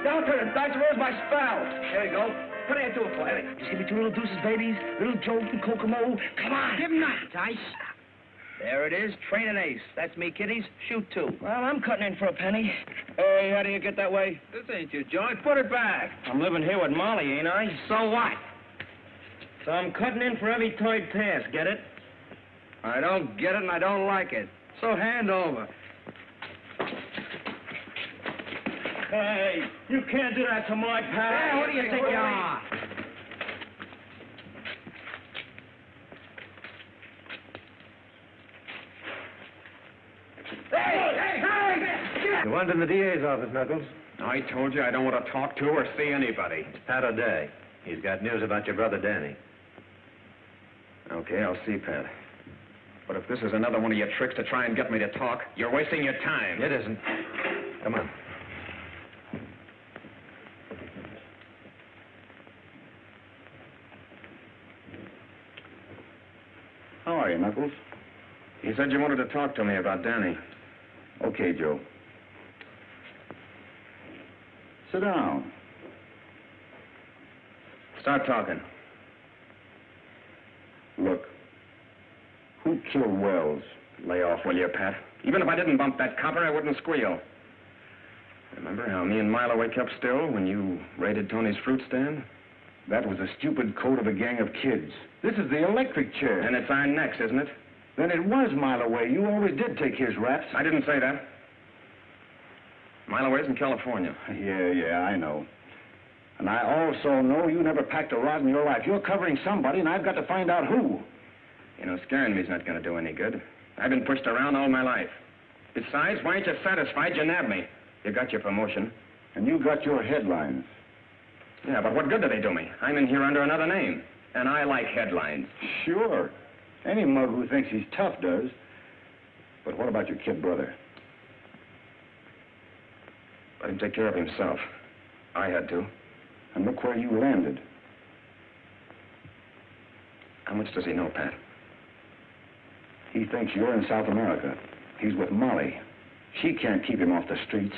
Down to the doctor. Where's my spell? There you go. What do I do it for? Just give me 2 little deuces, babies. Little Joe and Kokomo. Come on. Give him that, Dice. There it is. Train an ace. That's me, kiddies. Shoot 2. Well, I'm cutting in for a penny. Hey, how do you get that way? This ain't your joint. Put it back. I'm living here with Molly, ain't I? So what? So I'm cutting in for every toy pass, get it? I don't get it and I don't like it. So hand over. Hey, you can't do that to my pal. Hey, what do you think you are? You went in the DA's office, Knuckles. I told you I don't want to talk to or see anybody. Pat O'Day. He's got news about your brother, Danny. Okay, I'll see Pat. But if this is another one of your tricks to try and get me to talk, you're wasting your time. It isn't. Come on. How are you, Knuckles? You said you wanted to talk to me about Danny. Okay, Joe. Sit down. Start talking. Look, who killed Wells? Lay off, will you, Pat? Even if I didn't bump that copper, I wouldn't squeal. Remember how me and Miloway kept still when you raided Tony's fruit stand? That was a stupid code of a gang of kids. This is the electric chair. And it's our necks, isn't it? Then it was Miloway. You always did take his raps. I didn't say that. Miloway's in California. Yeah, I know. And I also know you never packed a rod in your life. You're covering somebody, and I've got to find out who. You know, scaring me's not going to do any good. I've been pushed around all my life. Besides, why ain't you satisfied you nabbed me? You got your promotion. And you got your headlines. Yeah, but what good do they do me? I'm in here under another name. And I like headlines. Sure. Any mug who thinks he's tough does. But what about your kid brother? Let him take care of himself. I had to. And look where you landed. How much does he know, Pat? He thinks you're in South America. He's with Molly. She can't keep him off the streets.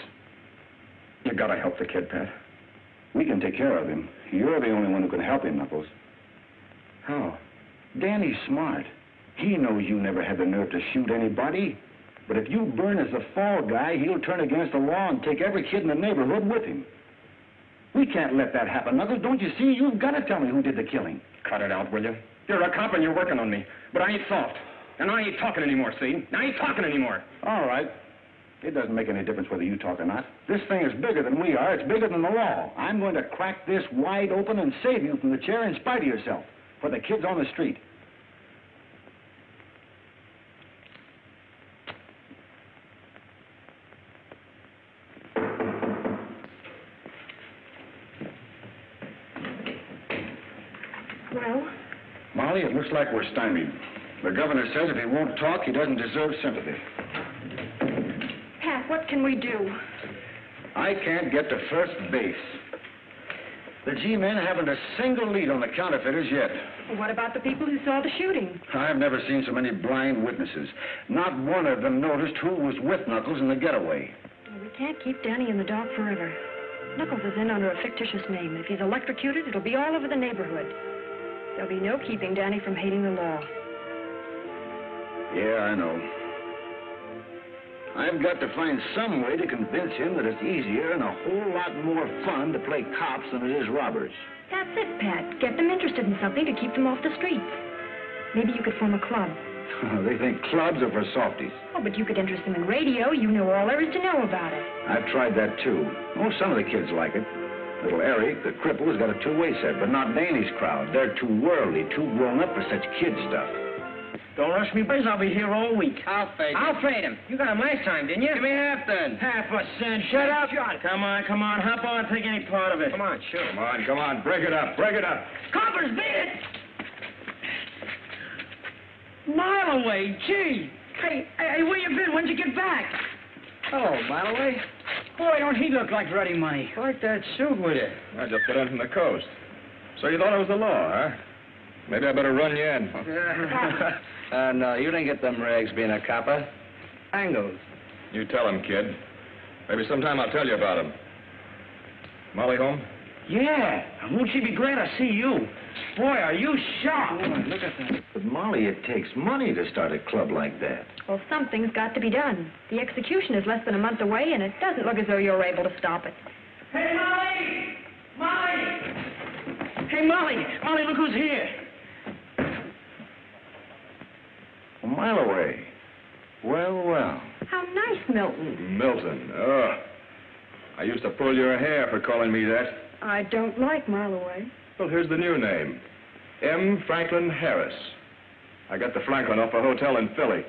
You gotta help the kid, Pat. We can take care of him. You're the only one who can help him, Knuckles. How? Danny's smart. He knows you never had the nerve to shoot anybody. But if you burn as the fall guy, he'll turn against the law and take every kid in the neighborhood with him. We can't let that happen, Knuckles. Don't you see? You've got to tell me who did the killing. Cut it out, will you? You're a cop and you're working on me. But I ain't soft. And I ain't talking anymore, see? I ain't talking anymore. All right. It doesn't make any difference whether you talk or not. This thing is bigger than we are. It's bigger than the law. I'm going to crack this wide open and save you from the chair in spite of yourself. For the kids on the street. Well? Molly, it looks like we're stymied. The governor says if he won't talk, he doesn't deserve sympathy. Pat, what can we do? I can't get to first base. The G-men haven't a single lead on the counterfeiters yet. Well, what about the people who saw the shooting? I've never seen so many blind witnesses. Not one of them noticed who was with Knuckles in the getaway. Well, we can't keep Danny in the dark forever. Knuckles is in under a fictitious name. If he's electrocuted, it'll be all over the neighborhood. There'll be no keeping Danny from hating the law. Yeah, I know. I've got to find some way to convince him that it's easier and a whole lot more fun to play cops than it is robbers. That's it, Pat. Get them interested in something to keep them off the streets. Maybe you could form a club. They think clubs are for softies. Oh, but you could interest them in radio. You know all there is to know about it. I've tried that, too. Oh, some of the kids like it. Little Eric, the cripple, has got a two-way set, but not Danny's crowd. They're too worldly, too grown up for such kid stuff. Don't rush me, boys. I'll be here all week. I'll fade I'll trade him. You got him last time, didn't you? Give me half then. Half a cent. Shut up. Come on. Hop on. Take any part of it. Come on, sure. Come on. Break it up. Coppers, beat it! Mile away, gee. Hey, where you been? When'd you get back? Hello, Miloway. Boy, don't he look like ready money. Like that suit with you. I just got in from the coast. So you thought it was the law, huh? Maybe I better run you in. No, you didn't get them rags being a copper. Angles. You tell him, kid. Maybe sometime I'll tell you about him. Molly home? Yeah. Won't she be glad to see you? Boy, are you sharp. Look at that. But, Molly, it takes money to start a club like that. Well, something's got to be done. The execution is less than a month away, and it doesn't look as though you're able to stop it. Hey, Molly! Molly! Hey, Molly! Molly, look who's here. A mile away. Well, well. How nice, Milton. Milton. Oh. I used to pull your hair for calling me that. I don't like Mile Away. Well, here's the new name. M. Franklin Harris. I got the Franklin off a hotel in Philly.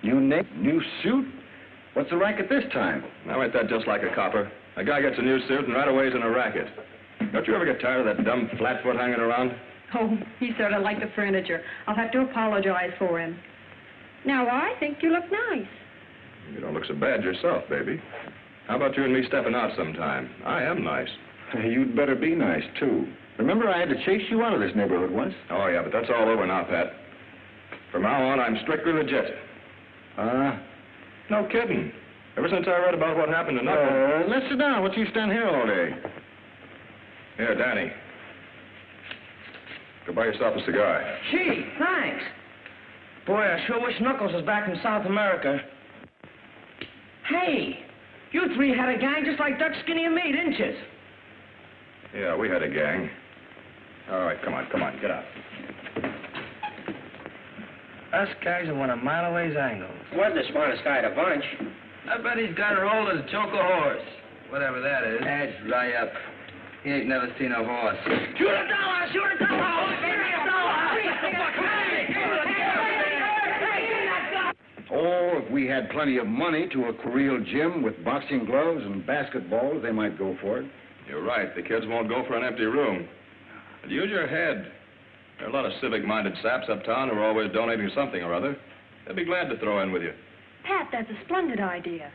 New suit? What's the racket this time? Now, ain't that just like a copper? A guy gets a new suit and right away he's in a racket. Don't you ever get tired of that dumb flatfoot hanging around? Oh, he's sort of like the furniture. I'll have to apologize for him. Now, I think you look nice. You don't look so bad yourself, baby. How about you and me stepping out sometime? I am nice. You'd better be nice, too. Remember, I had to chase you out of this neighborhood once? Oh, yeah, but that's all over now, Pat. From now on, I'm strictly legit. No kidding. Ever since I read about what happened to Knuckles... Let's sit down. What you stand here all day? Here, Danny. Go buy yourself a cigar. Gee, thanks. Boy, I sure wish Knuckles was back in South America. Hey, you three had a gang just like Dutch, Skinny, and me, didn't you? Yeah, we had a gang. All right, come on, get up. Us guys are one of Mile Away's angles. Wasn't the smartest guy at a bunch. I bet he's got her old as choke a horse. Whatever that is. That's right up. He ain't never seen a horse. Shoot a dollar! Shoot a dollar! Oh, if we had plenty of money to a real gym with boxing gloves and basketballs, they might go for it. You're right. The kids won't go for an empty room. But use your head. There are a lot of civic-minded saps uptown who are always donating something or other. They'd be glad to throw in with you. Pat, that's a splendid idea.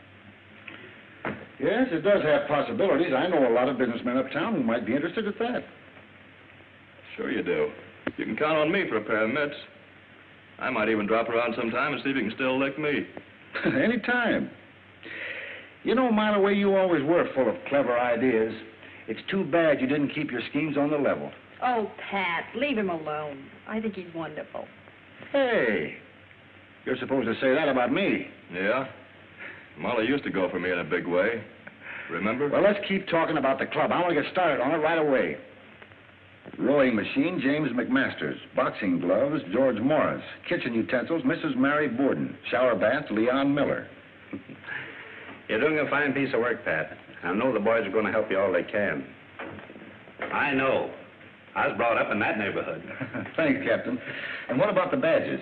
Yes, it does have possibilities. I know a lot of businessmen uptown who might be interested at that. Sure you do. You can count on me for a pair of mitts. I might even drop around sometime and see if you can still lick me. Anytime. You know, Mile Away, you always were full of clever ideas. It's too bad you didn't keep your schemes on the level. Oh, Pat, leave him alone. I think he's wonderful. Hey, you're supposed to say that about me. Yeah? Molly used to go for me in a big way. Remember? Well, let's keep talking about the club. I want to get started on it right away. Rowing machine, James McMasters. Boxing gloves, George Morris. Kitchen utensils, Mrs. Mary Borden. Shower bath, Leon Miller. You're doing a fine piece of work, Pat. I know the boys are going to help you all they can. I know. I was brought up in that neighborhood. Thanks, Captain. And what about the badges?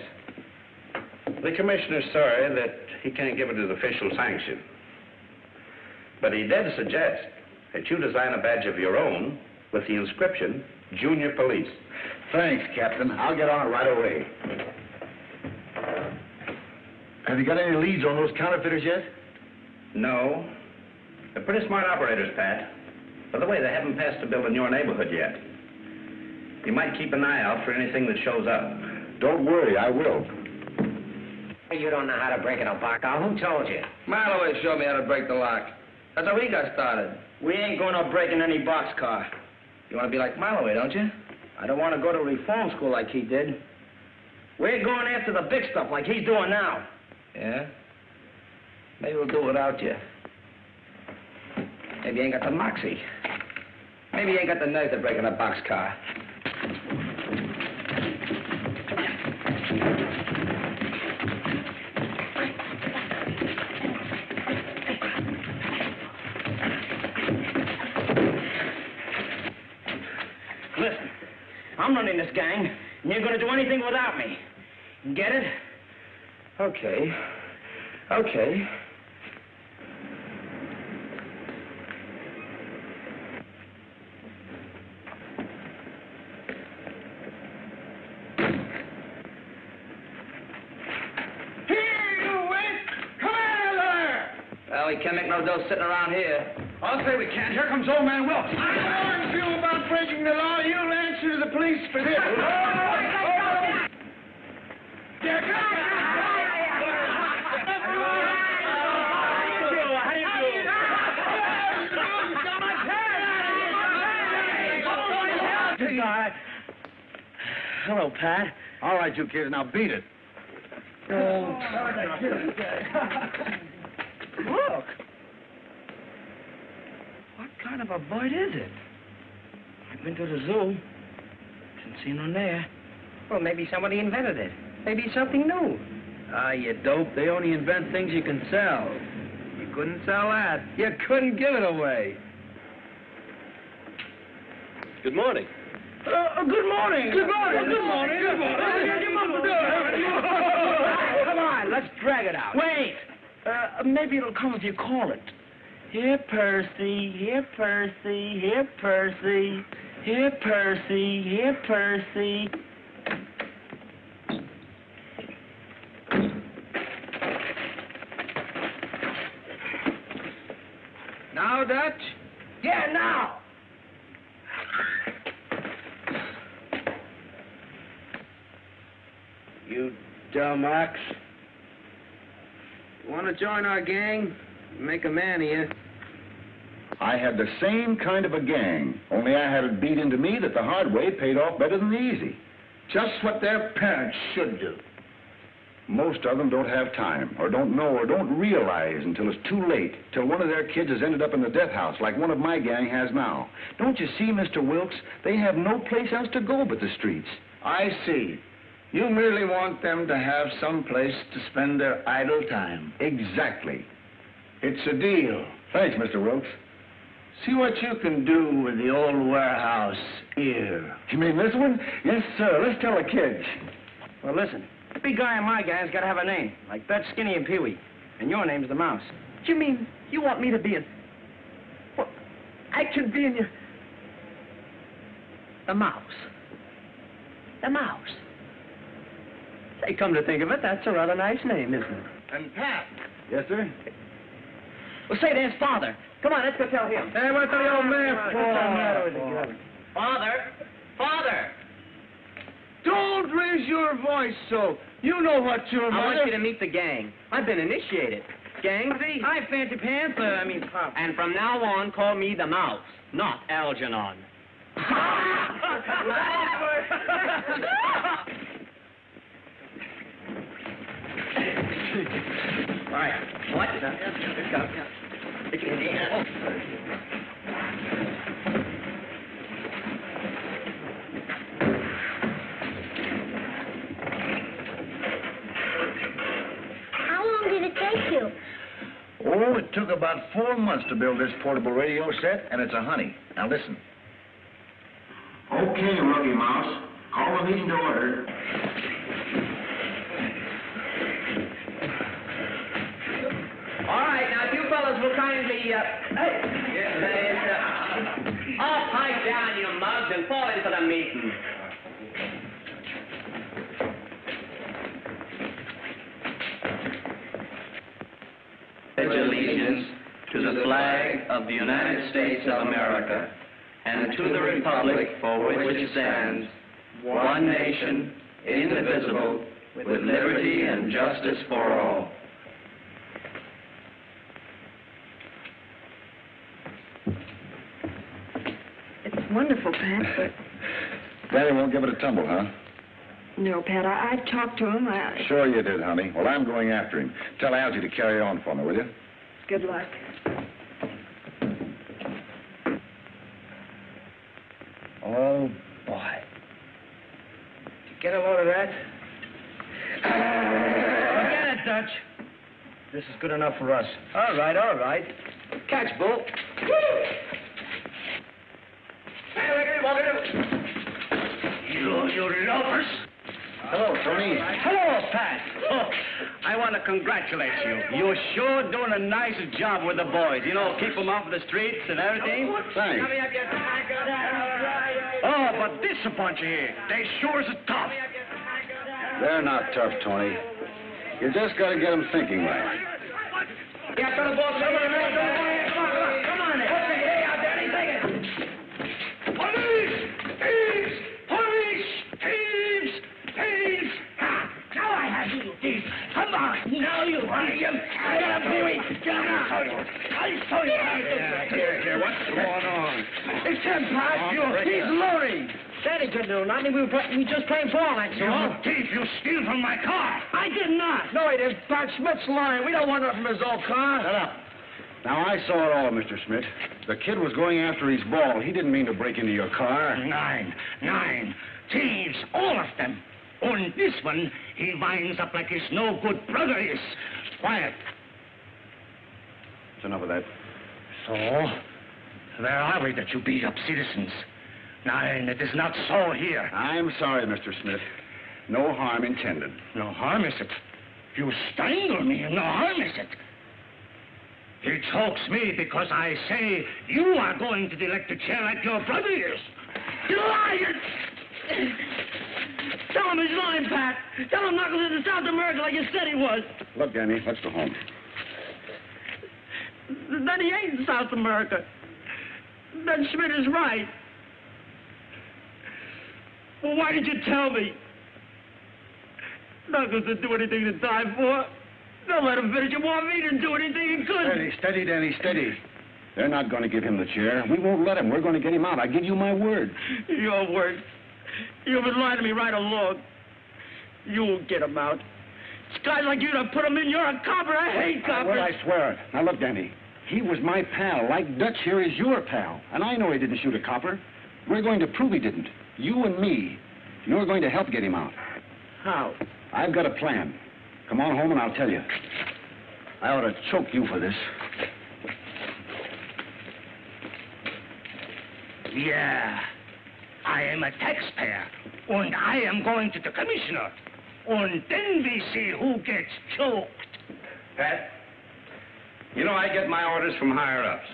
The commissioner's sorry that he can't give it his official sanction. But he did suggest that you design a badge of your own with the inscription, Junior Police. Thanks, Captain. I'll get on it right away. Have you got any leads on those counterfeiters yet? No. They're pretty smart operators, Pat. By the way, they haven't passed a bill in your neighborhood yet. You might keep an eye out for anything that shows up. Don't worry, I will. You don't know how to break in a lock-out. Who told you? Mile Away showed me how to break the lock. That's how we got started. We ain't going to break in any boxcar. You want to be like Mile Away, don't you? I don't want to go to reform school like he did. We're going after the big stuff like he's doing now. Yeah? Maybe we'll do it without you. Maybe you ain't got the moxie. Maybe you ain't got the nerve to break in a boxcar. Listen, I'm running this gang, and you're going to do anything without me. Get it? Okay. Okay. Well, we can't make no dough sitting around here. I'll say we can't. Here comes old man Wilkes. I warned you about breaking the law. You'll answer to the police for this. hello, Pat. All right, you kids, now beat it. Oh. Look. What kind of a bird is it? I've been to the zoo. Didn't see none there. Well, maybe somebody invented it. Maybe it's something new. Ah, you dope. They only invent things you can sell. You couldn't sell that. You couldn't give it away. Good morning. Good morning. Good morning. Good morning. Good morning. Come on, let's drag it out. Wait. Maybe it'll come if you call it. Here, Percy. Here, Percy. Here, Percy. Here, Percy. Here, Percy. Now, Dutch? Yeah, now. You dumb ox. Want to join our gang? Make a man of you. I had the same kind of a gang, only I had it beat into me that the hard way paid off better than the easy. Just what their parents should do. Most of them don't have time, or don't know, or don't realize until it's too late, till one of their kids has ended up in the death house like one of my gang has now. Don't you see, Mr. Wilkes? They have no place else to go but the streets. I see. You merely want them to have some place to spend their idle time. Exactly. It's a deal. Thanks, Mr. Wilkes. See what you can do with the old warehouse here. You mean this one? Yes, sir. Let's tell the kids. Well, listen. The big guy in my gang's got to have a name, like Bet, Skinny, and Pee-wee. And your name's the Mouse. You mean you want me to be in... Well, I can be in your... The Mouse. The Mouse. Say, come to think of it, that's a rather nice name, isn't it? And Pat. Yes, sir? Well, say, there's Father. Come on, let's go tell him. Hey, what's the old man What's the matter with you? Father! Father! Don't raise your voice so. You know what your mother... I want you to meet the gang. I've been initiated. Gangsy? Hi, Fancy Pants. Pop. And from now on, call me the Mouse, not Algernon. Right. What? How long did it take you? Oh, it took about 4 months to build this portable radio set, and it's a honey. Now listen. Okay, Rookie Mouse. Call the meeting to order. All right, now, if you fellas will kindly, all pipe down, you mugs, and fall into the meeting. Pledge allegiance to the flag of the United States of America and to the republic for which it stands, one nation, indivisible, with liberty and justice for all. It's wonderful, Pat, but... Daddy won't give it a tumble, huh? No, Pat, I've talked to him. Sure you did, honey. Well, I'm going after him. Tell Algie to carry on for me, will you? Good luck. Oh, boy. Did you get a load of that? Forget it, Dutch. This is good enough for us. All right, all right. Catch, Bull. You loafers. Hello, Tony. Hello, Pat. Oh, I want to congratulate you. You're sure doing a nice job with the boys. You know, keep them off the streets and everything. Thanks. Oh, but this a bunch of here. They sure is tough. They're not tough, Tony. You just got to get them thinking right. Yeah, come on, come on. Hey, out there, anything. Police! Thieves! Police! Thieves! Thieves! Ha! Now I have you, thieves. Come on. Now you want him. I got a Pee-wee. I'll show you how to do it. Here, what's going on? It's him, Pat. He's Lurie. Danny couldn't do nothing. We were just playing ball, that's all. You thief, you steal from my car. I did not. No, he didn't. Pat Schmidt's lying. We don't want nothing from his old car. Shut up. Now, I saw it all, Mr. Schmidt. The kid was going after his ball. He didn't mean to break into your car. Nine. Thieves, all of them. On this one, he winds up like his no-good brother is. Quiet. That's enough of that. So, where are we that you beat up citizens? Nine, it is not so here. I'm sorry, Mr. Smith. No harm intended. No harm, is it? You strangle me, no harm, is it? He chokes me because I say you are going to the electric chair like your brother is. You liar! Tell him he's lying, Pat. Tell him Knuckles is in South America like you said he was. Look, Danny, let's go home. Then he ain't in South America. Then Schmidt is right. Well, why did you tell me? Knuckles didn't do anything to die for. Don't let him finish. You want me to do anything he could. Steady, Danny, steady. They're not going to give him the chair. We won't let him. We're going to get him out. I give you my word. Your word. You've been lying to me right along. You'll get him out. It's guys like you that put him in. You're a copper. I hate coppers. Well, I swear it. Now, look, Danny. He was my pal, like Dutch here is your pal. And I know he didn't shoot a copper. We're going to prove he didn't. You and me. You're going to help get him out. How? I've got a plan. Come on home and I'll tell you. I ought to choke you for this. Yeah. I am a taxpayer. And I am going to the commissioner. And then we see who gets choked. Pat, you know I get my orders from higher-ups.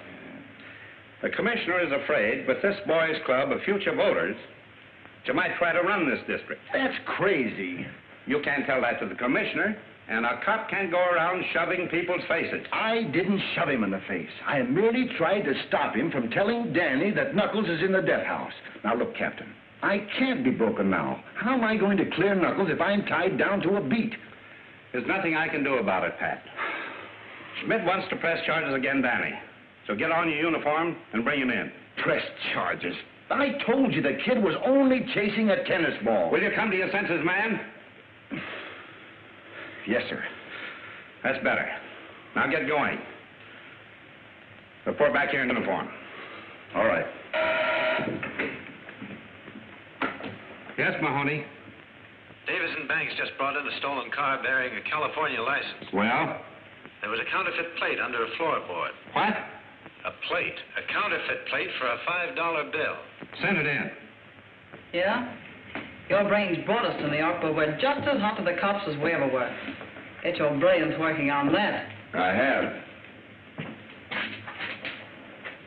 The commissioner is afraid with this boys' club of future voters that you might try to run this district. That's crazy. You can't tell that to the commissioner, and a cop can't go around shoving people's faces. I didn't shove him in the face. I merely tried to stop him from telling Danny that Knuckles is in the death house. Now, look, Captain, I can't be broken now. How am I going to clear Knuckles if I'm tied down to a beat? There's nothing I can do about it, Pat. Schmidt wants to press charges against Danny. So get on your uniform and bring him in. Press charges? I told you the kid was only chasing a tennis ball. Will you come to your senses, man? Yes, sir. That's better. Now get going. Report back here in uniform. All right. Yes, Mahoney? Davison Banks just brought in a stolen car bearing a California license. Well? There was a counterfeit plate under a floorboard. What? A plate. A counterfeit plate for a $5 bill. Send it in. Yeah? Your brains brought us to New York, but we're just as hot to the cops as we ever were. It's your brilliance working on that. I have.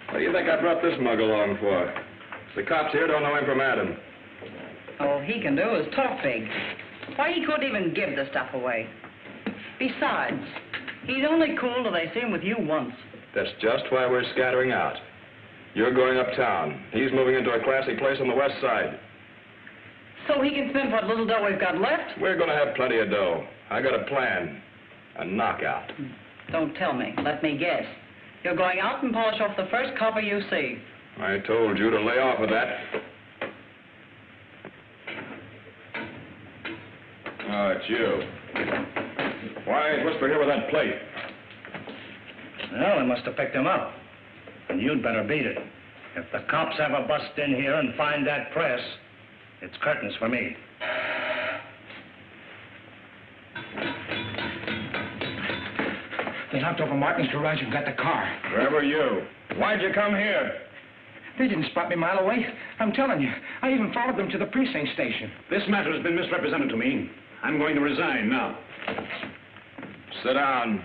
What do you think I brought this mug along for? The cops here don't know him from Adam. All he can do is talk big. Why, he couldn't even give the stuff away. Besides, he's only cool till they see him with you once. That's just why we're scattering out. You're going uptown. He's moving into a classy place on the west side. So he can spend what little dough we've got left? We're going to have plenty of dough. I got a plan. A knockout. Don't tell me. Let me guess. You're going out and polish off the first copper you see. I told you to lay off of that. Oh, it's you. Why ain't Whisper here with that plate? Well, they must have picked him up. And you'd better beat it. If the cops ever bust in here and find that press, it's curtains for me. They knocked over Martin's garage and got the car. Where were you? Why'd you come here? They didn't spot me a mile away. I'm telling you. I even followed them to the precinct station. This matter has been misrepresented to me. I'm going to resign now. Sit down.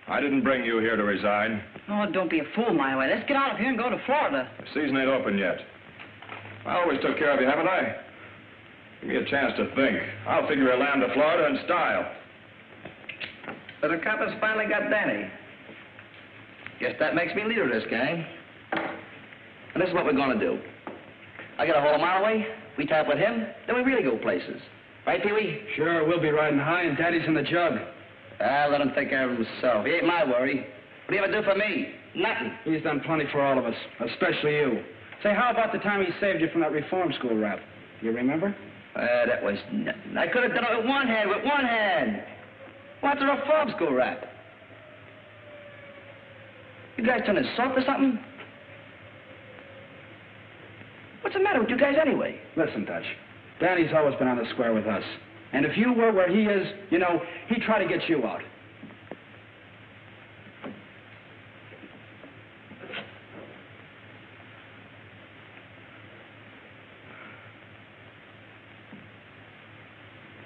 I didn't bring you here to resign. Oh, don't be a fool, my way. Let's get out of here and go to Florida. The season ain't open yet. I always took care of you, haven't I? Give me a chance to think. I'll figure a land to Florida in style. So the coppers finally got Danny. Guess that makes me leader of this gang. And this is what we're going to do. I get a hold of Marloway, we tie up with him, then we really go places. Right, Pee-wee? Sure, we'll be riding high and Daddy's in the jug. Let him take care of himself. He ain't my worry. What do you ever do for me? Nothing. He's done plenty for all of us, especially you. Say, how about the time he saved you from that reform school rap? You remember? That was nothing. I could have done it with one hand. What's a reform school rap? You guys turning soft or something? What's the matter with you guys anyway? Listen, Dutch. Danny's always been on the square with us. And if you were where he is, you know, he'd try to get you out.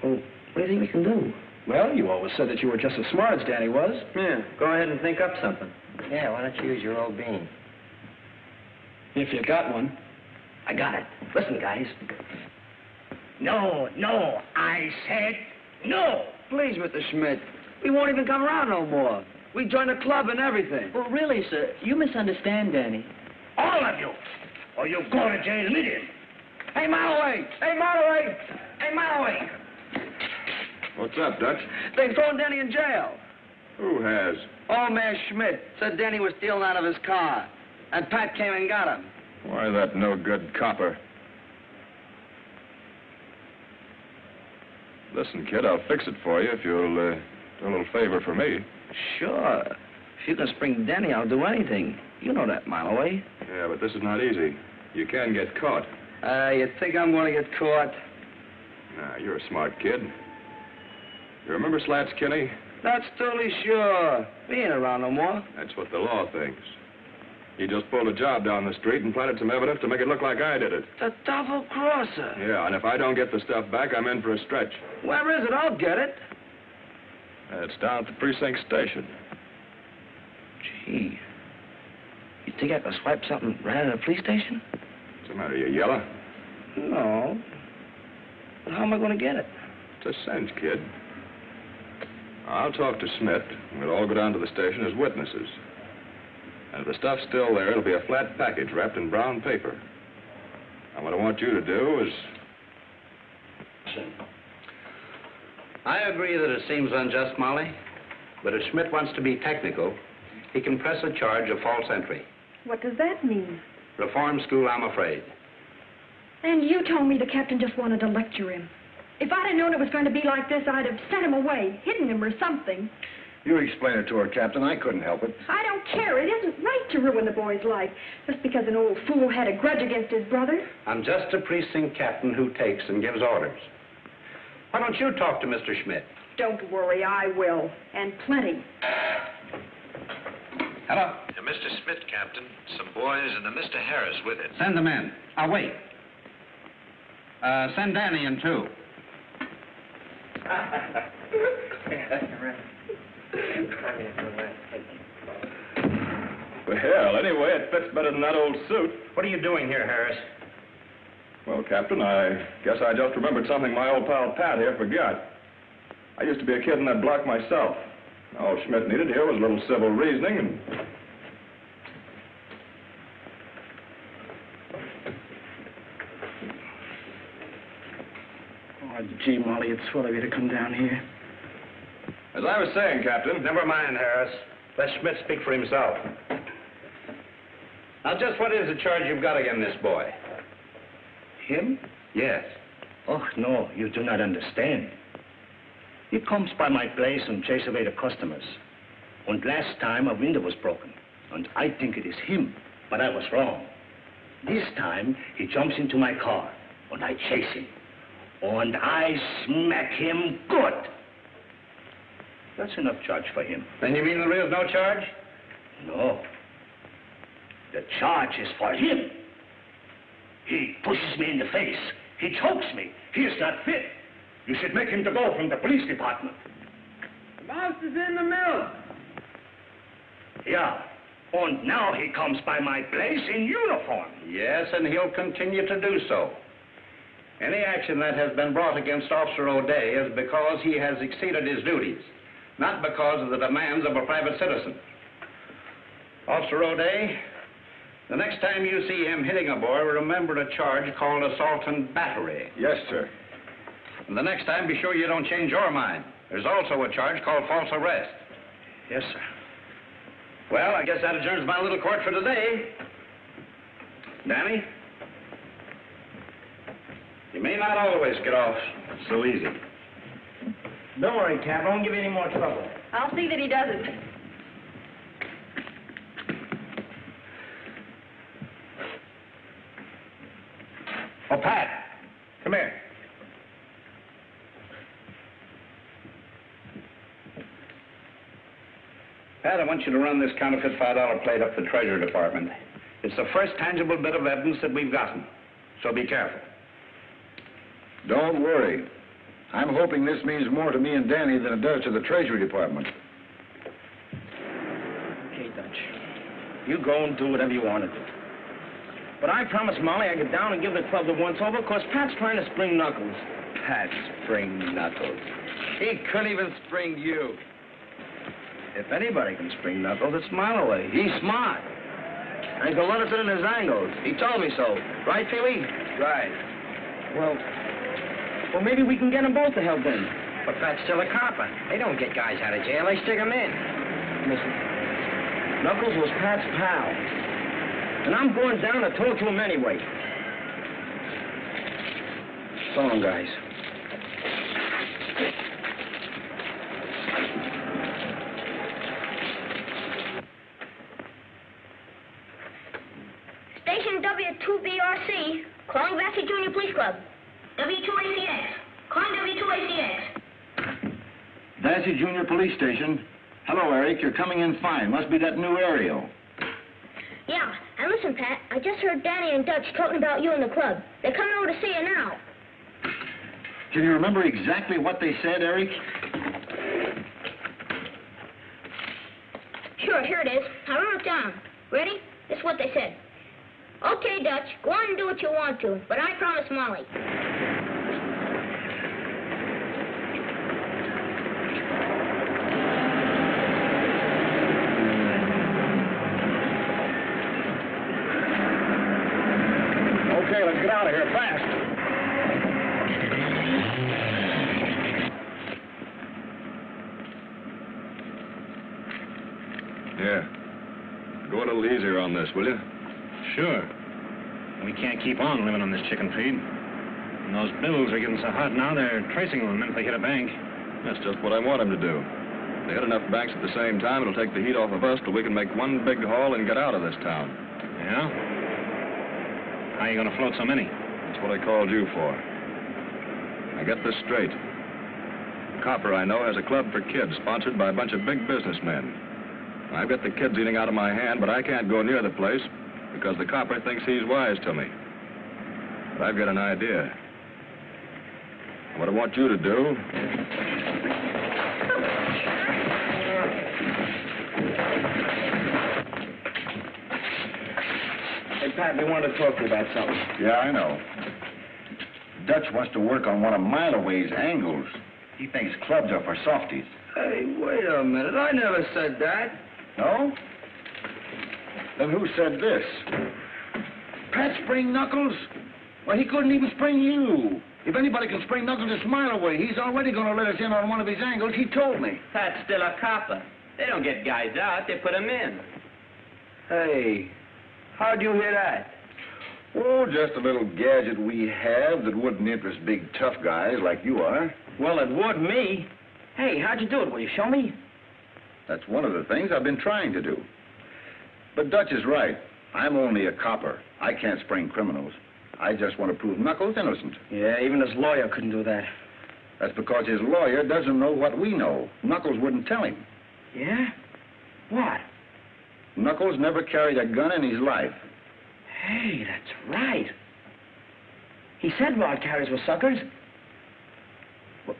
Well, what do you think we can do? Well, you always said that you were just as smart as Danny was. Yeah, go ahead and think up something. Yeah, why don't you use your old bean? If you got one. I got it. Listen, guys. No, I said no. Please, Mr. Schmidt. We won't even come around no more. We joined a club and everything. Well, really, sir, you misunderstand Danny. All of you. Or you go to jail immediately. Hey, Malloway! Hey, Malloway! Hey, Malloway! What's up, Dutch? They've thrown Danny in jail. Who has? Old man Schmidt said Danny was stealing out of his car. And Pat came and got him. Why, that no-good copper. Listen, kid, I'll fix it for you if you'll do a little favor for me. Sure. If you can spring Danny, I'll do anything. You know that, Malloway. Yeah, but this is not easy. You can get caught. You think I'm going to get caught? Nah, you're a smart kid. You remember Slats Kinney? That's totally sure. He ain't around no more. That's what the law thinks. He just pulled a job down the street and planted some evidence to make it look like I did it. The double-crosser. Yeah, and if I don't get the stuff back, I'm in for a stretch. Where is it? I'll get it. It's down at the precinct station. Gee. You think I could swipe something right out of the police station? What's the matter, you yellow? No. But how am I going to get it? It's a cinch, kid. I'll talk to Smith, and we'll all go down to the station as witnesses. And if the stuff's still there, it'll be a flat package wrapped in brown paper. And what I want you to do is... I agree that it seems unjust, Molly. But if Schmidt wants to be technical, he can press a charge of false entry. What does that mean? Reform school, I'm afraid. And you told me the captain just wanted to lecture him. If I'd have known it was going to be like this, I'd have sent him away, hidden him or something. You explain it to her, Captain. I couldn't help it. I don't care. It isn't right to ruin the boy's life just because an old fool had a grudge against his brother. I'm just a precinct captain who takes and gives orders. Why don't you talk to Mr. Schmidt? Don't worry, I will. And plenty. Hello. Mr. Smith, Captain. Some boys and a Mr. Harris with it. Send them in. I'll wait. Send Danny in, too. Well, anyway, it fits better than that old suit. What are you doing here, Harris? Well, Captain, I guess I just remembered something my old pal Pat here forgot. I used to be a kid in that block myself. All Schmidt needed here was a little civil reasoning and... Oh, gee, Molly, it's swell of you to come down here. As I was saying, Captain... Never mind, Harris. Let Schmidt speak for himself. Now, just what is the charge you've got against this boy? Him? Yes. Oh, no, you do not understand. He comes by my place and chase away the customers. And last time a window was broken. And I think it is him, but I was wrong. This time he jumps into my car and I chase him. And I smack him good. That's enough charge for him. Then you mean there is no charge? No. The charge is for him. He pushes me in the face. He chokes me. He is not fit. You should make him to go from the police department. The mouse is in the milk. Yeah. And now he comes by my place in uniform. Yes, and he'll continue to do so. Any action that has been brought against Officer O'Day is because he has exceeded his duties, not because of the demands of a private citizen. Officer O'Day, the next time you see him hitting a boy, remember a charge called assault and battery. Yes, sir. And the next time, be sure you don't change your mind. There's also a charge called false arrest. Yes, sir. Well, I guess that adjourns my little court for today. Danny? You may not always get off so easy. Don't worry, Cap. I won't give you any more trouble. I'll see that he doesn't. Oh, Pat, come here. Pat, I want you to run this counterfeit $5 plate up the Treasury Department. It's the first tangible bit of evidence that we've gotten, so be careful. Don't worry. I'm hoping this means more to me and Danny than it does to the Treasury Department. Okay, Dutch. You go and do whatever you want to do. But I promised Molly I'd get down and give the club the once-over because Pat's trying to spring Knuckles. Pat spring Knuckles. He couldn't even spring you. If anybody can spring Knuckles, it's Miloway. He's smart. And can let us in his angles. He told me so. Right, Pee-wee? Right. Well, maybe we can get them both to help in. But Pat's still a copper. They don't get guys out of jail. They stick them in. Listen, Knuckles was Pat's pal. And I'm going down to talk to him anyway. So long, guys. Station W2BRC, calling Vassar Junior Police Club. W2ACX, calling W2ACX. Vassar Junior Police Station. Hello, Eric. You're coming in fine. Must be that new aerial. Yeah, and listen, Pat, I just heard Danny and Dutch talking about you in the club. They're coming over to see you now. Can you remember exactly what they said, Eric? Sure, here it is. I wrote it down. Ready? This is what they said. Okay, Dutch, go on and do what you want to, but I promise Molly. Okay, let's get out of here fast. Yeah. Go a little easier on this, will you? Sure. We can't keep on living on this chicken feed. And those bills are getting so hot now, they're tracing them the minute they hit a bank. That's just what I want them to do. If they hit enough banks at the same time, it'll take the heat off of us till we can make one big haul and get out of this town. Yeah? How are you going to float so many? That's what I called you for. Now get this straight. The copper I know has a club for kids sponsored by a bunch of big businessmen. I've got the kids eating out of my hand, but I can't go near the place because the copper thinks he's wise to me. But I've got an idea. What I want you to do... Hey, Pat, we wanted to talk to you about something. Yeah, I know. Dutch wants to work on one of Miloway's angles. He thinks clubs are for softies. Hey, wait a minute. I never said that. No? Then who said this? Pat spring Knuckles? Well, he couldn't even spring you. If anybody can spring Knuckles, it's Miloway. He's already going to let us in on one of his angles. He told me. Pat's still a copper. They don't get guys out, they put them in. Hey, how'd you hear that? Oh, just a little gadget we have that wouldn't interest big tough guys like you are. Well, it would me. Hey, how'd you do it? Will you show me? That's one of the things I've been trying to do. But Dutch is right. I'm only a copper. I can't spring criminals. I just want to prove Knuckles innocent. Yeah, even his lawyer couldn't do that. That's because his lawyer doesn't know what we know. Knuckles wouldn't tell him. Yeah? What? Knuckles never carried a gun in his life. Hey, that's right. He said rod carriers were suckers. Well,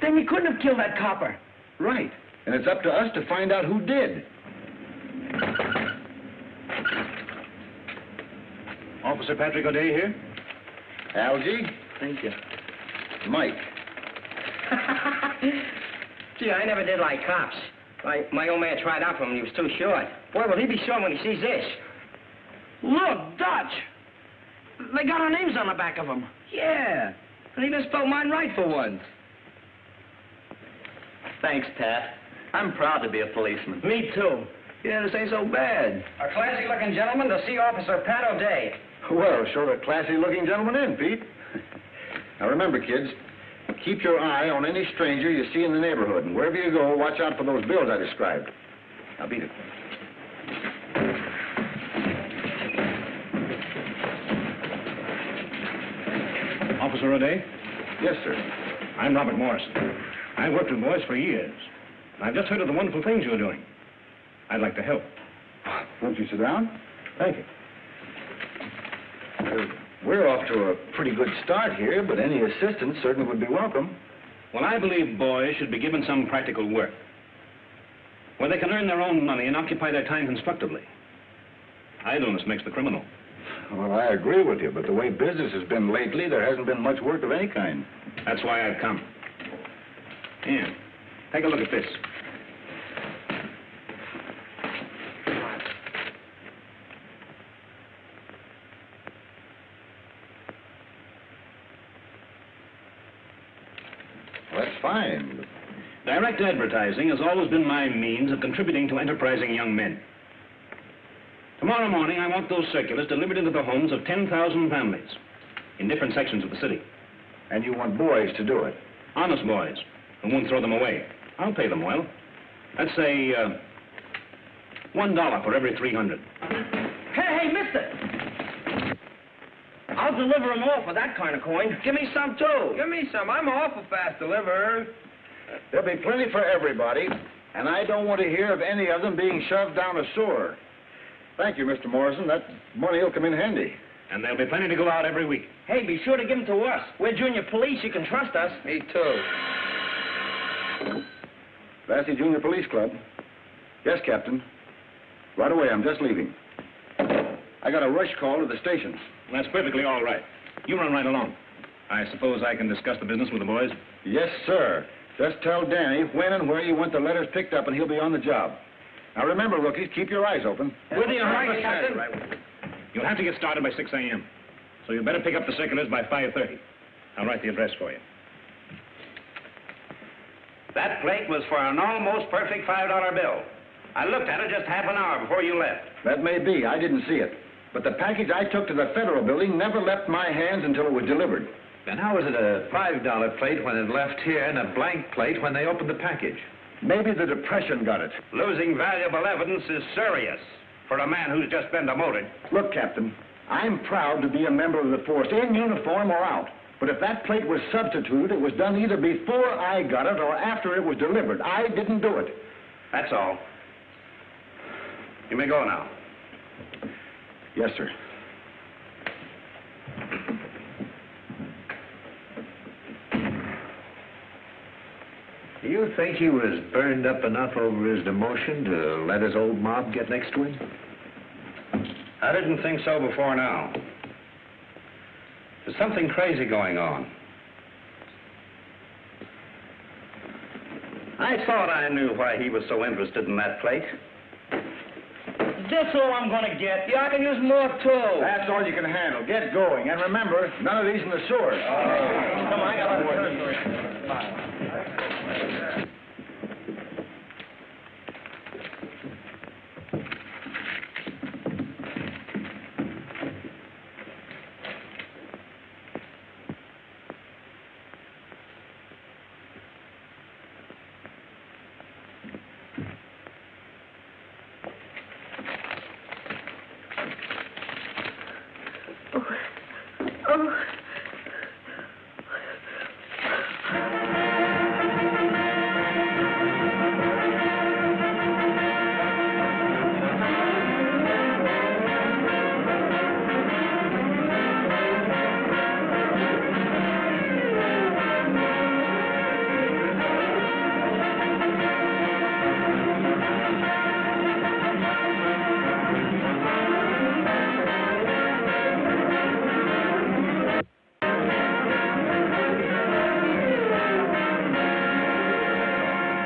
then he couldn't have killed that copper. Right. And it's up to us to find out who did. Officer Patrick O'Day here. Algie? Thank you. Mike. Gee, I never did like cops. My old man tried out for him and he was too short. Boy, will he be short when he sees this. Look, Dutch! They got our names on the back of them. Yeah. And even spelled mine right for once. Thanks, Pat. I'm proud to be a policeman. Me too. Yeah, this ain't so bad. A classy-looking gentleman to see Officer Pat O'Day. Well, show the classy-looking gentleman in, Pete. Now remember, kids, keep your eye on any stranger you see in the neighborhood, and wherever you go, watch out for those bills I described. Now beat it. Officer O'Day? Yes, sir. I'm Robert Morrison. I've worked with boys for years. I've just heard of the wonderful things you're doing. I'd like to help. Won't you sit down? Thank you. We're off to a pretty good start here, but any assistance certainly would be welcome. Well, I believe boys should be given some practical work, where they can earn their own money and occupy their time constructively. Idleness makes the criminal. Well, I agree with you, but the way business has been lately, there hasn't been much work of any kind. That's why I've come. Here, take a look at this. Well, that's fine. Direct advertising has always been my means of contributing to enterprising young men. Tomorrow morning, I want those circulars delivered into the homes of 10,000 families in different sections of the city. And you want boys to do it? Honest boys who won't throw them away. I'll pay them well. Let's say $1 for every 300. Hey, mister! I'll deliver them all for that kind of coin. Give me some, too. Give me some. I'm an awful fast deliverer. There'll be plenty for everybody, and I don't want to hear of any of them being shoved down a sewer. Thank you, Mr. Morrison. That money will come in handy. And there'll be plenty to go out every week. Hey, be sure to give them to us. We're junior police. You can trust us. Me too. Lassie Junior Police Club. Yes, Captain. Right away. I'm just leaving. I got a rush call to the station. That's perfectly all right. You run right along. I suppose I can discuss the business with the boys? Yes, sir. Just tell Danny when and where you want the letters picked up, and he'll be on the job. Now, remember, rookies, keep your eyes open. With you, right, Captain. You'll have to get started by 6 a.m., so you better pick up the circulars by 5:30. I'll write the address for you. That plate was for an almost perfect $5 bill. I looked at it just half an hour before you left. That may be. I didn't see it. But the package I took to the Federal Building never left my hands until it was delivered. Then how is it a $5 plate when it left here and a blank plate when they opened the package? Maybe the Depression got it. Losing valuable evidence is serious for a man who's just been demoted. Look, Captain, I'm proud to be a member of the force, in uniform or out. But if that plate was substituted, it was done either before I got it or after it was delivered. I didn't do it. That's all. You may go now. Yes, sir. Do you think he was burned up enough over his demotion to let his old mob get next to him? I didn't think so before now. There's something crazy going on. I thought I knew why he was so interested in that plate. This all I'm gonna get. Yeah, I can use more, too. That's all you can handle. Get going. And remember, none of these in the sewer. Come on, I got more.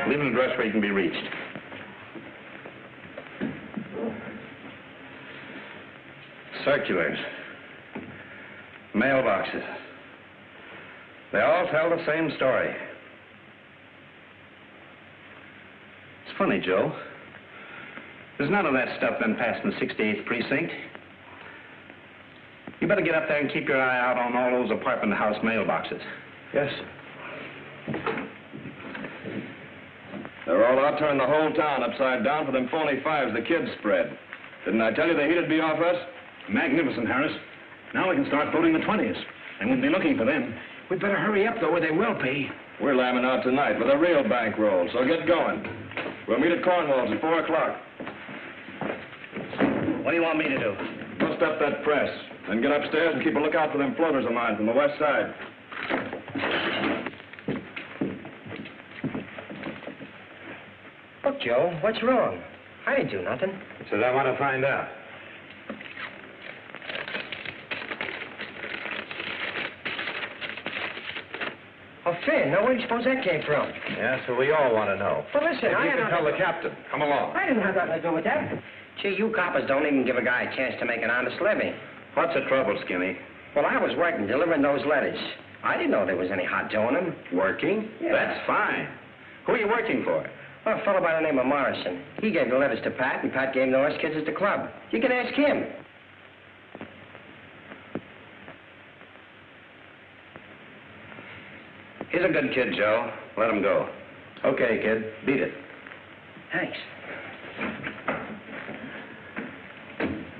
Leave an address where you can be reached. Circulars. Mailboxes. They all tell the same story. It's funny, Joe. There's none of that stuff been passed in the 68th precinct. You better get up there and keep your eye out on all those apartment house mailboxes. Yes. They're all out turning the whole town upside down for them phony fives the kids spread. Didn't I tell you the heat'd be off us? Magnificent, Harris. Now we can start voting the 20s. They won't be looking for them. We'd better hurry up, though, or they will pay. We're lambing out tonight with a real bankroll, so get going. We'll meet at Cornwall's at 4 o'clock. What do you want me to do? Bust up that press, then get upstairs and keep a lookout for them floaters of mine from the west side. Look, Joe, what's wrong? I didn't do nothing. So I want to find out. Oh, Finn, now where do you suppose that came from? Yeah, so we all want to know. Well, listen, If you can tell the captain. Come along. I didn't have nothing to do with that. Gee, you coppers don't even give a guy a chance to make an honest living. What's the trouble, Skinny? Well, I was working, delivering those letters. I didn't know there was any hot dough in them. Working? Yeah. That's fine. Who are you working for? Well, a fellow by the name of Morrison. He gave the letters to Pat, and Pat gave them to us kids at the club. You can ask him. He's a good kid, Joe. Let him go. Okay, kid. Beat it. Thanks.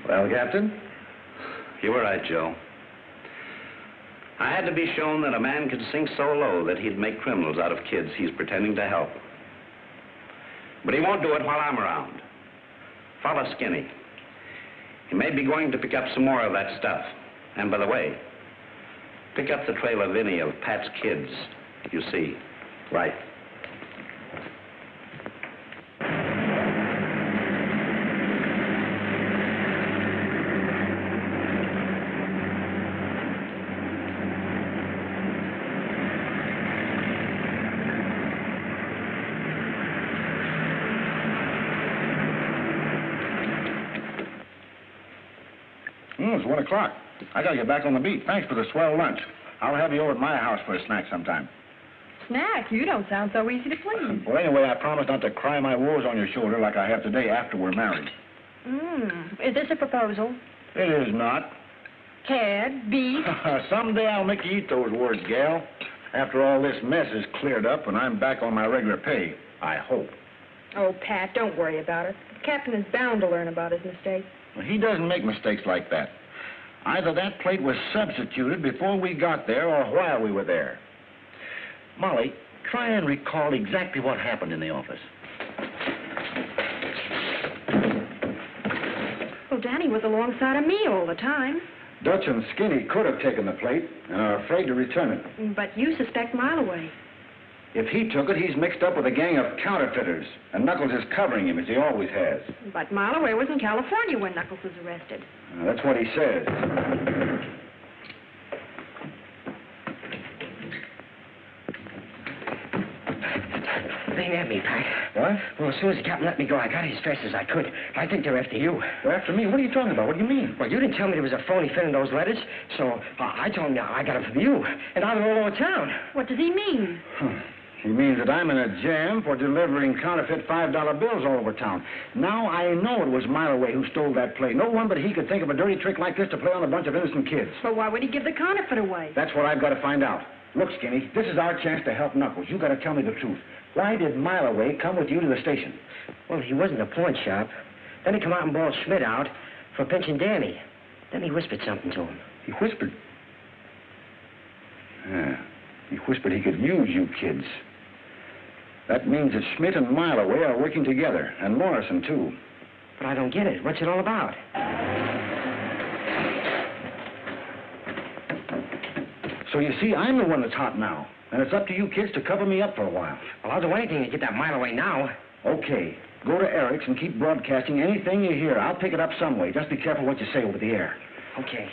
Well, Captain, you were right, Joe. I had to be shown that a man could sink so low that he'd make criminals out of kids he's pretending to help. But he won't do it while I'm around. Follow Skinny. He may be going to pick up some more of that stuff. And by the way, pick up the trail of any of Pat's kids, you see. Right. It's 1 o'clock. I gotta get back on the beat. Thanks for the swell lunch. I'll have you over at my house for a snack sometime. Snack? You don't sound so easy to please. Well, anyway, I promise not to cry my woes on your shoulder like I have today after we're married. Is this a proposal? It is not. Cad, beef? Someday I'll make you eat those words, gal. After all this mess is cleared up and I'm back on my regular pay, I hope. Oh, Pat, don't worry about it. The captain is bound to learn about his mistake. Well, he doesn't make mistakes like that. Either that plate was substituted before we got there or while we were there. Molly, try and recall exactly what happened in the office. Well, Danny was alongside of me all the time. Dutch and Skinny could have taken the plate and are afraid to return it. But you suspect Mileway. If he took it, he's mixed up with a gang of counterfeiters, and Knuckles is covering him, as he always has. But Mileway was in California when Knuckles was arrested. That's what he says. They ain't at me, Pat. What? Well, as soon as the captain let me go, I got as fast as I could. I think they're after you. They're after me? What are you talking about? What do you mean? Well, you didn't tell me there was a phony Finn in those letters, so I told him I got it from you, and now they're all over town. What does he mean? He means that I'm in a jam for delivering counterfeit $5 bills all over town. Now I know it was Mileway who stole that plate. No one but he could think of a dirty trick like this to play on a bunch of innocent kids. But why would he give the counterfeit away? That's what I've got to find out. Look, Skinny, this is our chance to help Knuckles. You got to tell me the truth. Why did Mileway come with you to the station? Well, he was in the pawn shop. Then he come out and bawled Schmidt out for pinching Danny. Then he whispered something to him. He whispered? Yeah. He whispered he could use you kids. That means that Schmidt and Mileway are working together, and Morrison, too. But I don't get it. What's it all about? So you see, I'm the one that's hot now, and it's up to you kids to cover me up for a while. Well, I'll do anything to get that Mileway now. Okay. Go to Eric's and keep broadcasting anything you hear. I'll pick it up some way. Just be careful what you say over the air. Okay.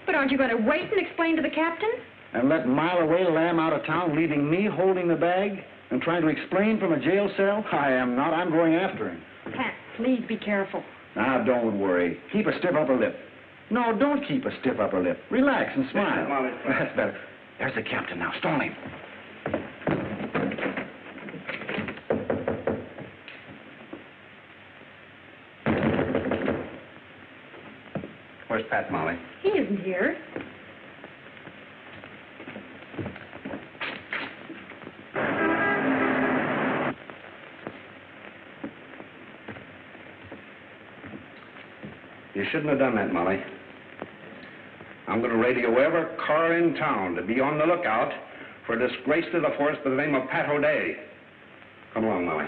But aren't you going to wait and explain to the captain? And let Mileway lamb out of town, leaving me holding the bag and trying to explain from a jail cell? I am not. I'm going after him. Pat, please be careful. Now, don't worry. Keep a stiff upper lip. No, don't keep a stiff upper lip. Relax and smile. That's better. There's the captain now. Stall him. Where's Where's Pat, Molly? He isn't here. You shouldn't have done that, Molly. I'm going to radio every car in town to be on the lookout for a disgrace to the force by the name of Pat O'Day. Come along, Molly.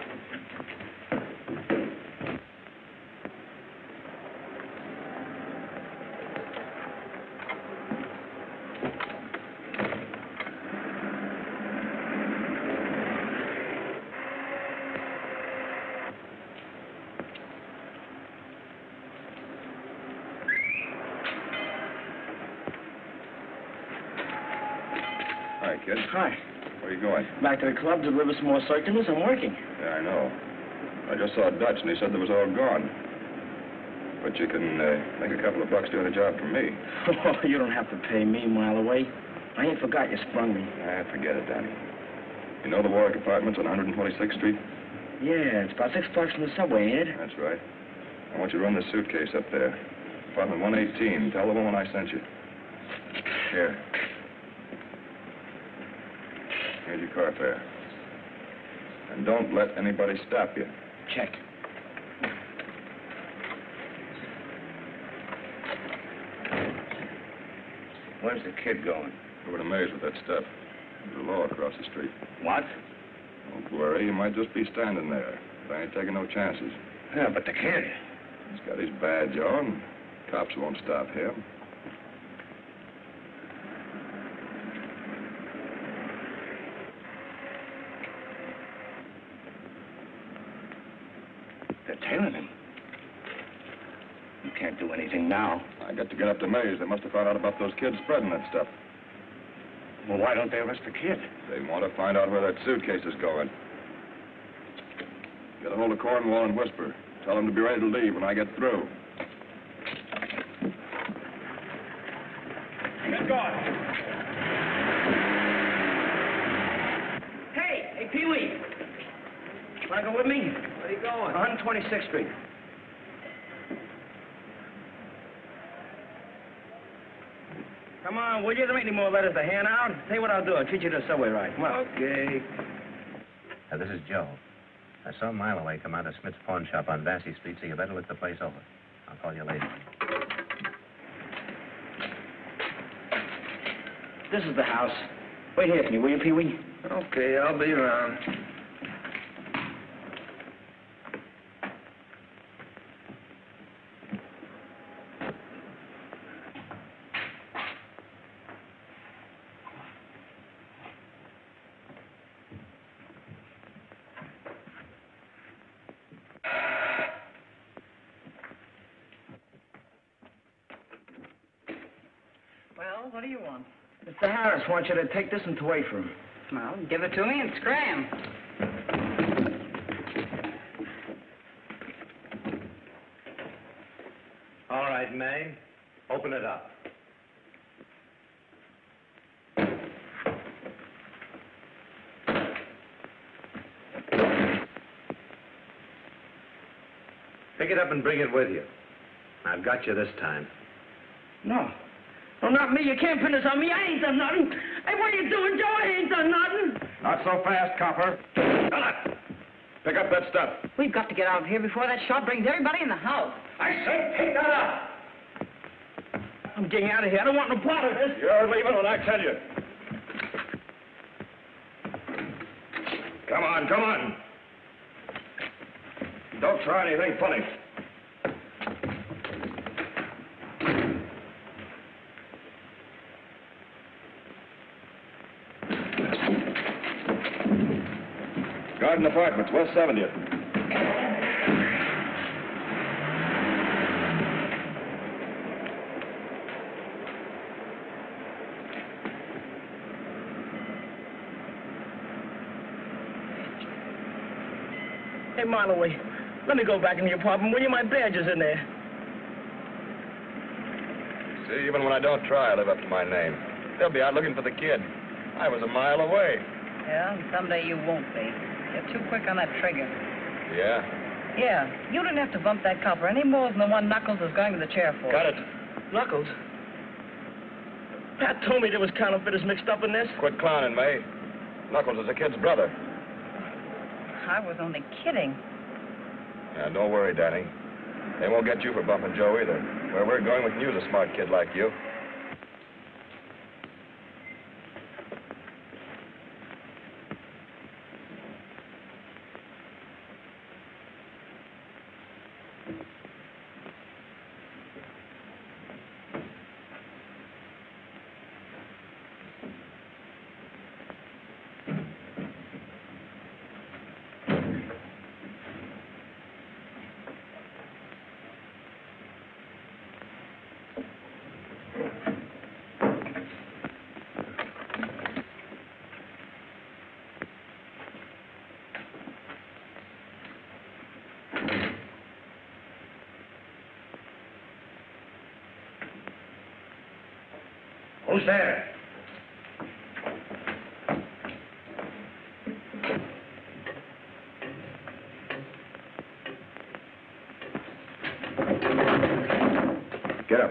Hi, kid. Hi. Where are you going? Back to the club to deliver some more circulars. I'm working. Yeah, I know. I just saw Dutch, and he said there was all gone. But you can make a couple of bucks doing a job for me. Oh, you don't have to pay me, Mile away. I ain't forgot you sprung me. Forget it, Danny. You know the Warwick Apartments on 126th Street? Yeah, it's about 6 blocks from the subway, ain't it? That's right. I want you to run this suitcase up there. Apartment 118. Tell the woman I sent you. Here. Here's your car fare. And don't let anybody stop you. Check. Where's the kid going? Over to Mays with that stuff. There's a law across the street. What? Don't worry, you might just be standing there. But I ain't taking no chances. Yeah, but the kid. He's got his badge on. Cops won't stop him. They're tailing him. You can't do anything now. I got to get up to Mays. They must have found out about those kids spreading that stuff. Well, why don't they arrest the kid? They want to find out where that suitcase is going. Get a hold of Cornwall and whisper. Tell them to be ready to leave when I get through. Get going. Hey, Pee-wee. Want to go with me? Where are you going? 126th Street. Come on, will you? There ain't any more letters to hand out. Tell you what I'll do. I'll treat you to a subway ride. Come on. Okay. This is Joe. I saw Mile away come out of Smith's pawn shop on Vassy Street, so you better look the place over. I'll call you later. This is the house. Wait here for me, will you, Pee-wee? Okay, I'll be around. Well, what do you want? Mr. Harris wants you to take this and away from him. Well, give it to me and scram. All right, May. Open it up. Pick it up and bring it with you. I've got you this time. No. No, not me. You can't pin this on me. I ain't done nothing. Hey, what are you doing, Joe? I ain't done nothing. Not so fast, copper. Shut up. Pick up that stuff. We've got to get out of here before that shot brings everybody in the house. I said pick that up. I'm getting out of here. I don't want no part of this. You're leaving when I tell you. Come on, come on. Don't try anything funny. Garden Apartments, West 70th. Hey, Marloway, let me go back in the apartment. Will you? My badge is in there. See, even when I don't try, I live up to my name. They'll be out looking for the kid. I was a mile away. Yeah, and someday you won't be. You're too quick on that trigger. Yeah? Yeah, you didn't have to bump that copper any more than the one Knuckles is going to the chair for. Got it. Knuckles? Pat told me there was counterfeiters mixed up in this. Quit clowning, May. Knuckles is the kid's brother. I was only kidding. Yeah, don't worry, Danny. They won't get you for bumping Joe either. Where we're going, we can use a smart kid like you. Who's there? Get up.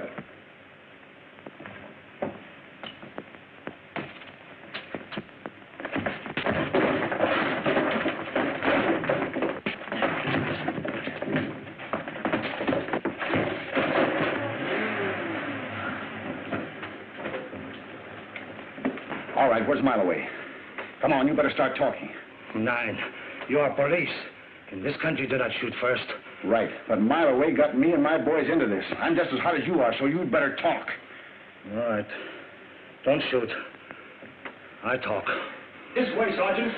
All right, where's Mileway? Come on, you better start talking. 9. You are police. In this country, do not shoot first. Right, but Mileway got me and my boys into this. I'm just as hot as you are, so you'd better talk. All right. Don't shoot. I talk. This way, Sergeant.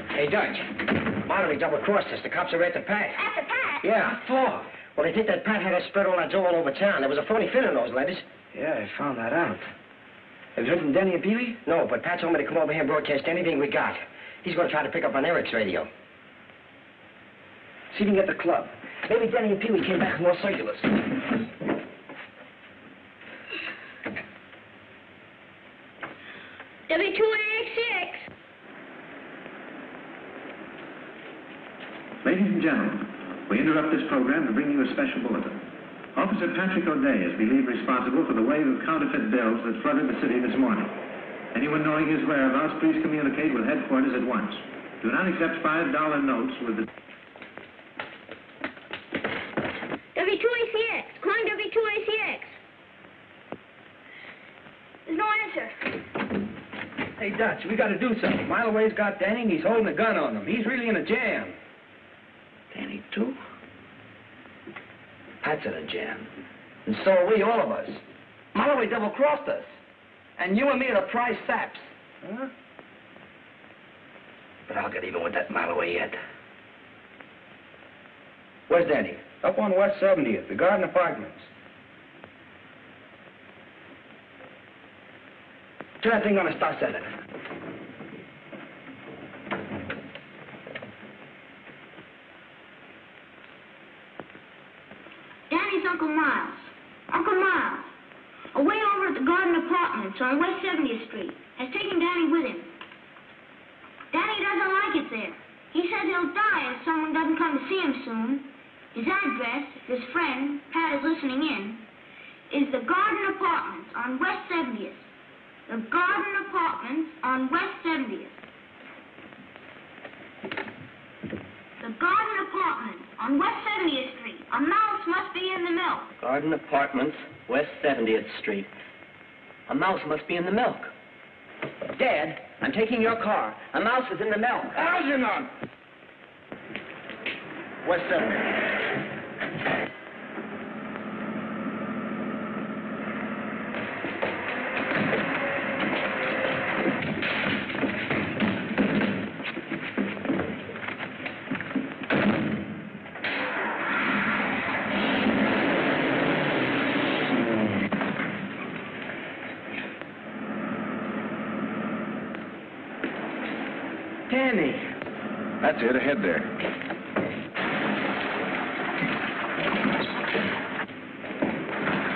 Hey, Dutch. Monterey double-crossed us. The cops are after Pat. After Pat? Yeah. Oh. Well, they think that Pat had us spread all that dough all over town. There was a phony fin in those letters. Yeah, I found that out. Have you heard from Danny and Pee-wee? No, but Pat told me to come over here and broadcast anything we got. He's going to try to pick up on Eric's radio. See if you can get the club. Maybe Danny and Pee-wee came back with more circulars. W2AX6. Ladies and gentlemen, we interrupt this program to bring you a special bulletin. Officer Patrick O'Day is believed responsible for the wave of counterfeit bills that flooded the city this morning. Anyone knowing his whereabouts, please communicate with headquarters at once. Do not accept $5 notes with the... W2ACX. Calling W2ACX. There's no answer. Hey, Dutch, we got to do something. Mileway's got Danny and he's holding a gun on him. He's really in a jam. Danny, too? Pat's in a jam. And so are we, all of us. Mileway double-crossed us. And you and me are the prize saps. Huh? But I'll get even with that Mileway yet. Where's Danny? Up on West 70th, the Garden Apartments. Turn that thing on and start sending. Danny's Uncle Miles. Uncle Miles. Away over at the Garden Apartments on West 70th Street. Has taken Danny with him. Danny doesn't like it there. He says he'll die if someone doesn't come to see him soon. His address, if his friend, Pat, is listening in, is the Garden Apartments on West 70th. The Garden Apartments on West 70th. The Garden Apartments on West 70th Street. A mouse must be in the milk. Garden Apartments, West 70th Street. A mouse must be in the milk. Dad, I'm taking your car. A mouse is in the milk. Algernon! West 70th. Danny. That's it, ahead there.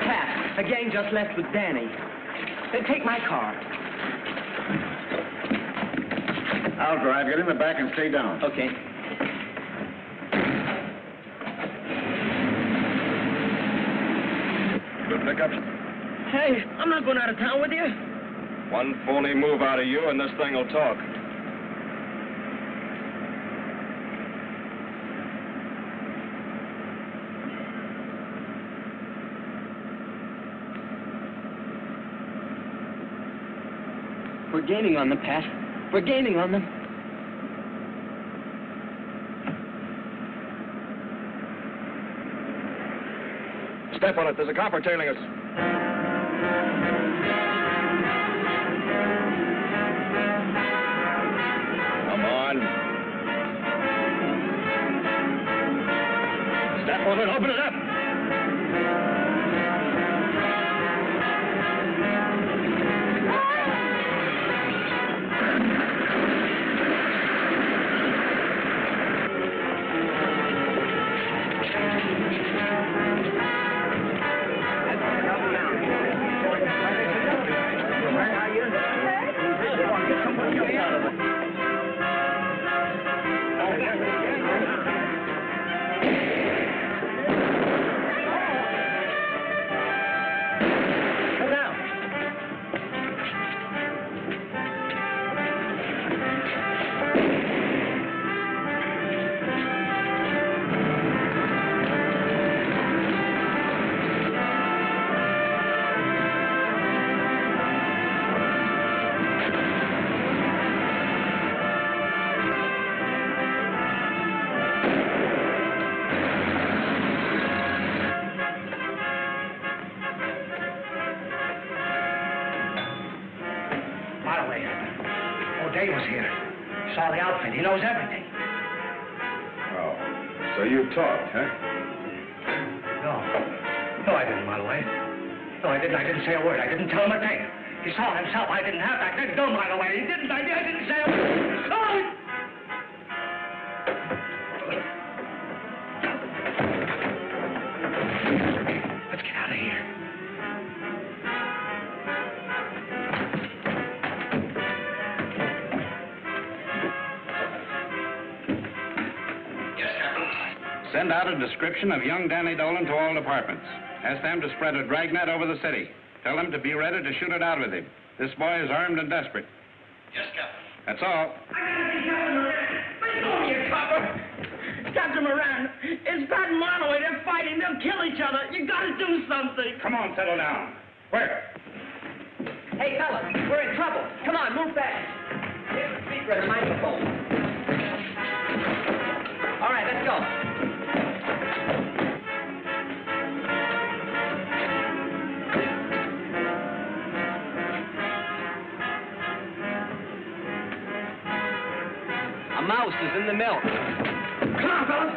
Pat, The gang just left with Danny. Take my car. I'll drive. Get in the back and stay down. Okay. Good pickup. Hey, I'm not going out of town with you. One phony move out of you and this thing will talk. We're gaining on them, Pat. We're gaining on them. Step on it. There's a copper tailing us. Come on. Step on it. Open it up. O'Day was here. Saw the outfit. He knows everything. Oh, so you talked, huh? No, I didn't, Mileway. No, I didn't. I didn't say a word. I didn't tell him a thing. He saw it himself. I didn't have that. No, Mileway. He didn't. I didn't say a word. Oh! Let's get out of here. Send out a description of young Danny Dolan to all departments. Ask them to spread a dragnet over the city. Tell them to be ready to shoot it out with him. This boy is armed and desperate. Yes, Captain. That's all. Let go of your copper. Captain Moran, it's Pat and Marloway. They're fighting. They'll kill each other. You gotta do something. Come on, settle down. Where? Hey, fellas, we're in trouble. Come on, move fast. Here's the speaker and the microphone. All right, let's go. A mouse is in the milk. Come on, fellas.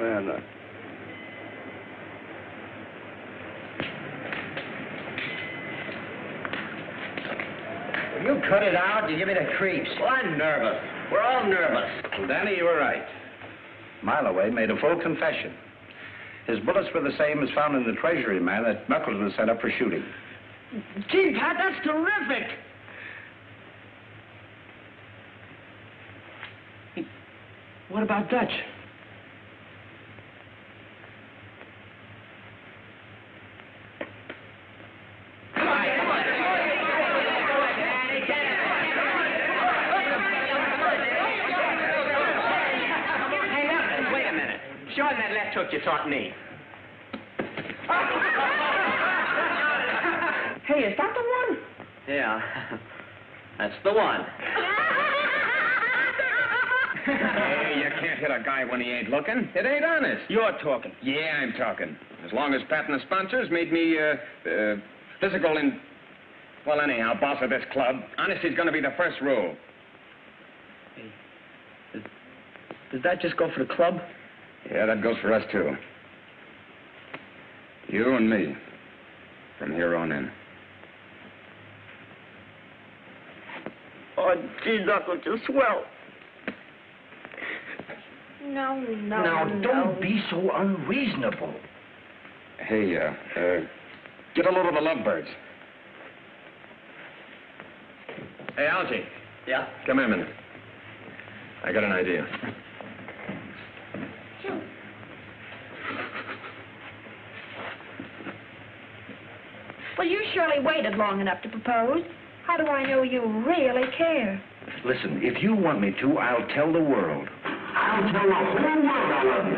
Man, You cut it out, you give me the creeps. Well, I'm nervous. We're all nervous. Well, Danny, you were right. Mileway made a full confession. His bullets were the same as found in the Treasury man that Knuckles was sent up for shooting. Gee, Pat, that's terrific. What about Dutch? Show him that left hook you taught me. Hey, is that the one? Yeah, that's the one. Hey, you can't hit a guy when he ain't looking. It ain't honest. You're talking. Yeah, I'm talking. As long as Pat and the sponsors made me, physical in... Well, anyhow, boss of this club, honesty's gonna be the first rule. Hey, does that just go for the club? Yeah, that goes for us, too. You and me. From here on in. Oh, gee, Knuckles, you're swell. No. Now, don't be so unreasonable. Hey, get a load of the lovebirds. Hey, Algie. Yeah? Come here a minute. I got an idea. Well, you surely waited long enough to propose. How do I know you really care? Listen, if you want me to, I'll tell the world. I'll tell the whole world I love you.